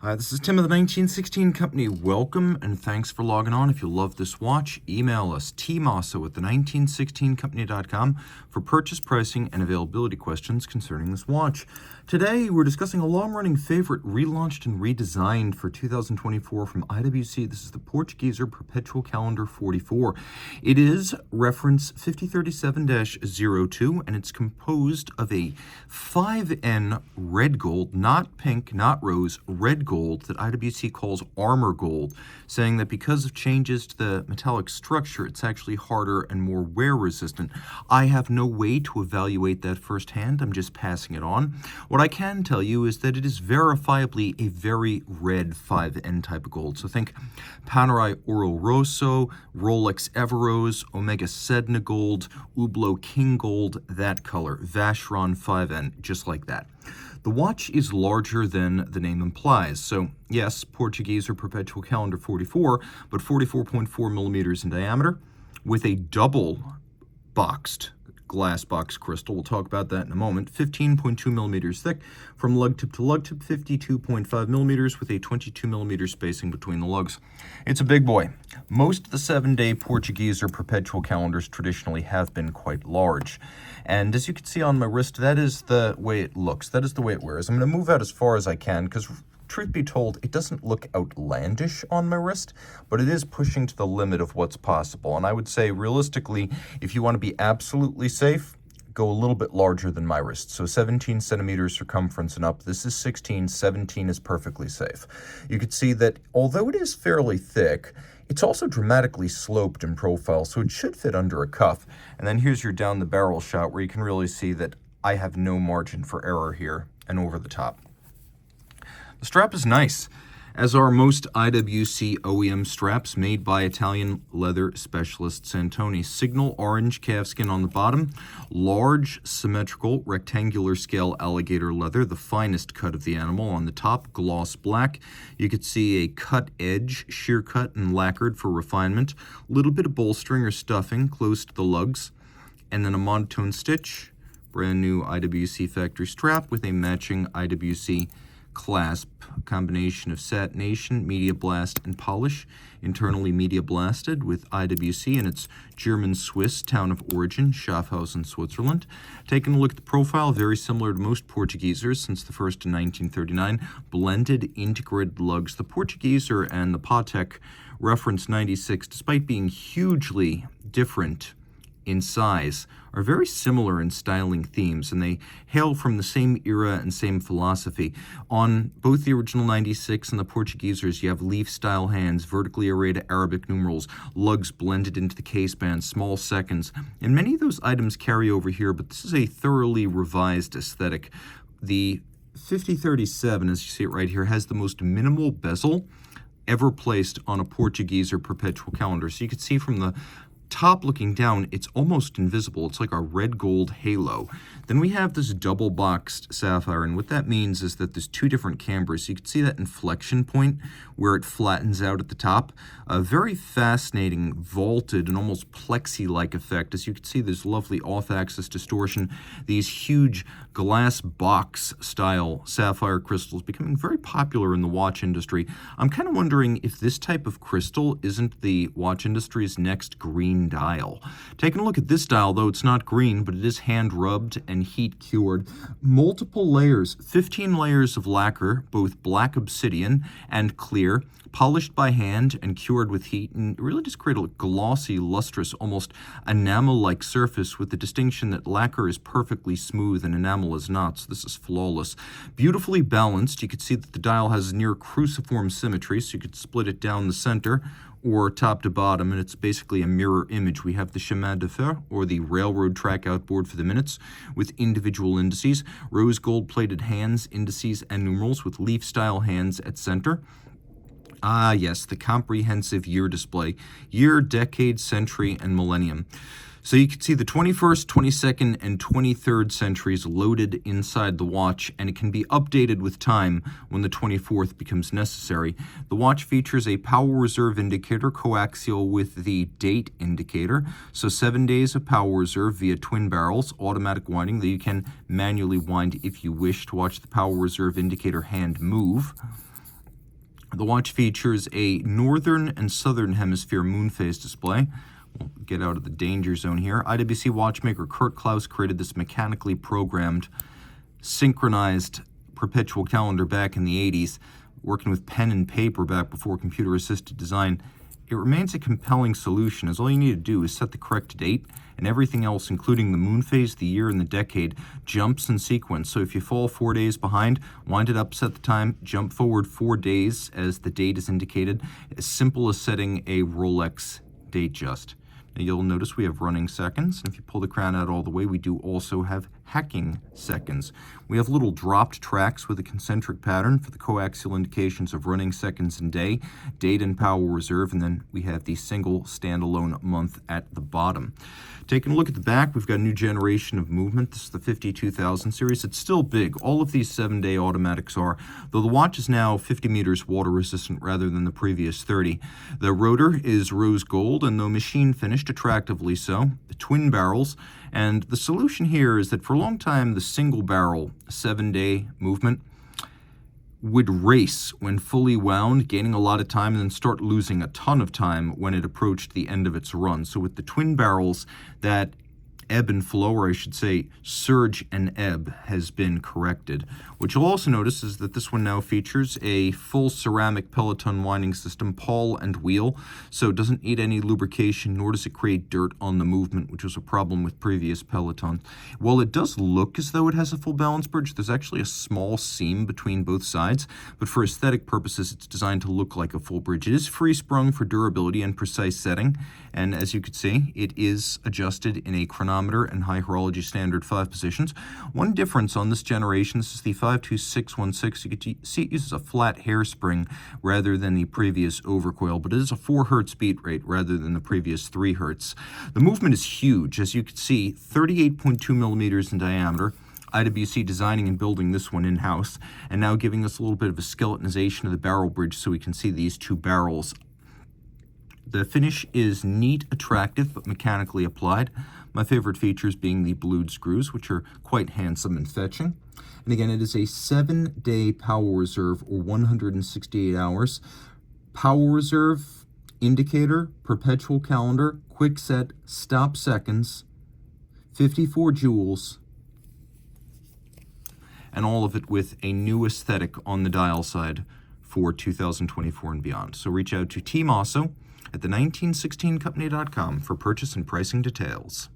Hi, this is Tim of the 1916 Company. Welcome and thanks for logging on. If you love this watch, email us Team Mosso at the1916company.com for purchase, pricing, and availability questions concerning this watch. Today, we're discussing a long-running favorite relaunched and redesigned for 2024 from IWC. This is the Portugieser Perpetual Calendar 44. It is reference 5037-02, and it's composed of a 5N red gold, not pink, not rose, red gold that IWC calls armor gold, saying that because of changes to the metallic structure, it's actually harder and more wear resistant. I have no way to evaluate that firsthand. I'm just passing it on. What I can tell you is that it is verifiably a very red 5N type of gold. So think Panerai Oro Rosso, Rolex Everose, Omega Sedna Gold, Hublot King Gold, that color, Vacheron 5N, just like that. The watch is larger than the name implies. So yes, Portugieser Perpetual Calendar 44, but 44.4 millimeters in diameter with a double boxed glass box crystal. We'll talk about that in a moment. 15.2 millimeters thick from lug tip to lug tip, 52.5 millimeters with a 22 millimeter spacing between the lugs. It's a big boy. Most of the 7-day Portugieser Perpetual Calendars traditionally have been quite large. And as you can see on my wrist, that is the way it looks. That is the way it wears. I'm going to move out as far as I can because truth be told, it doesn't look outlandish on my wrist, but it is pushing to the limit of what's possible. And I would say, realistically, if you want to be absolutely safe, go a little bit larger than my wrist. So 17 centimeters circumference and up. This is 16. 17 is perfectly safe. You can see that although it is fairly thick, it's also dramatically sloped in profile, so it should fit under a cuff. And then here's your down the barrel shot where you can really see that I have no margin for error here and over the top. The strap is nice, as are most IWC OEM straps made by Italian leather specialist Santoni. Signal orange calfskin on the bottom, large symmetrical rectangular scale alligator leather, the finest cut of the animal. On the top, gloss black. You could see a cut edge, sheer cut and lacquered for refinement. A little bit of bolstering or stuffing close to the lugs, and then a monotone stitch. Brand new IWC factory strap with a matching IWC clasp, a combination of satination, media blast, and polish. Internally media blasted with IWC in its German-Swiss town of origin, Schaffhausen, Switzerland. Taking a look at the profile, very similar to most Portugiesers since the first in 1939. Blended integrated lugs. The Portugieser and the Patek reference 96, despite being hugely different in size, are very similar in styling themes, and they hail from the same era and same philosophy. On both the original 96 and the Portugiesers, you have leaf-style hands, vertically arrayed Arabic numerals, lugs blended into the case band, small seconds, and many of those items carry over here, but this is a thoroughly revised aesthetic. The 5037, as you see it right here, has the most minimal bezel ever placed on a Portugieser Perpetual Calendar. So you can see from the top looking down, it's almost invisible. It's like a red gold halo. Then we have this double boxed sapphire, and what that means is that there's two different cambers. So you can see that inflection point where it flattens out at the top. A very fascinating vaulted and almost plexi-like effect. As you can see, there's lovely off-axis distortion. These huge glass box style sapphire crystals becoming very popular in the watch industry. I'm kind of wondering if this type of crystal isn't the watch industry's next green dial. Taking a look at this dial, though it's not green, but it is hand rubbed and heat cured. Multiple layers, 15 layers of lacquer, both black obsidian and clear, polished by hand and cured with heat, and really just create a glossy, lustrous, almost enamel-like surface, with the distinction that lacquer is perfectly smooth and enamel is not, so this is flawless. Beautifully balanced. You can see that the dial has near cruciform symmetry, so you could split it down the center or top to bottom, and it's basically a mirror image. We have the chemin de fer, or the railroad track outboard for the minutes, with individual indices, rose gold plated hands, indices, and numerals with leaf-style hands at center. Ah, yes, the comprehensive year display. Year, decade, century, and millennium. So you can see the 21st, 22nd, and 23rd centuries loaded inside the watch, and it can be updated with time when the 24th becomes necessary. The watch features a power reserve indicator coaxial with the date indicator. So 7 days of power reserve via twin barrels, automatic winding that you can manually wind if you wish to watch the power reserve indicator hand move. The watch features a northern and southern hemisphere moon phase display. We'll get out of the danger zone here. IWC watchmaker Kurt Klaus created this mechanically programmed, synchronized perpetual calendar back in the 80s, working with pen and paper back before computer-assisted design. It remains a compelling solution, as all you need to do is set the correct date, and everything else, including the moon phase, the year, and the decade, jumps in sequence. So if you fall 4 days behind, wind it up, set the time, jump forward 4 days as the date is indicated. As simple as setting a Rolex date just. Now you'll notice we have running seconds, and if you pull the crown out all the way, we do also have hacking seconds. We have little dropped tracks with a concentric pattern for the coaxial indications of running seconds and day, date and power reserve, and then we have the single standalone month at the bottom. Taking a look at the back, we've got a new generation of movement. This is the 52,000 series. It's still big. All of these 7-day automatics are, though the watch is now 50 meters water resistant rather than the previous 30. The rotor is rose gold, and though machine finished, attractively so, the twin barrels. And the solution here is that for a long time, the single barrel 7-day movement would race when fully wound, gaining a lot of time, and then start losing a ton of time when it approached the end of its run. So with the twin barrels, that ebb and flow, or I should say surge and ebb, has been corrected. What you'll also notice is that this one now features a full ceramic Peloton winding system, pawl and wheel, so it doesn't need any lubrication, nor does it create dirt on the movement, which was a problem with previous Peloton. While it does look as though it has a full balance bridge, there's actually a small seam between both sides, but for aesthetic purposes, it's designed to look like a full bridge. It is free-sprung for durability and precise setting, and as you can see, it is adjusted in a chronometer and high horology standard 5 positions. One difference on this generation, this is the 52616, you can see it uses a flat hairspring rather than the previous overcoil, but it is a 4 hertz beat rate rather than the previous 3 hertz. The movement is huge, as you can see, 38.2 millimeters in diameter. IWC designing and building this one in-house, and now giving us a little bit of a skeletonization of the barrel bridge so we can see these two barrels. The finish is neat, attractive, but mechanically applied. My favorite features being the blued screws, which are quite handsome and fetching. And again, it is a 7-day power reserve, or 168 hours. Power reserve, indicator, perpetual calendar, quick set, stop seconds, 54 joules, and all of it with a new aesthetic on the dial side for 2024 and beyond. So reach out to Team Mosso at the 1916company.com for purchase and pricing details.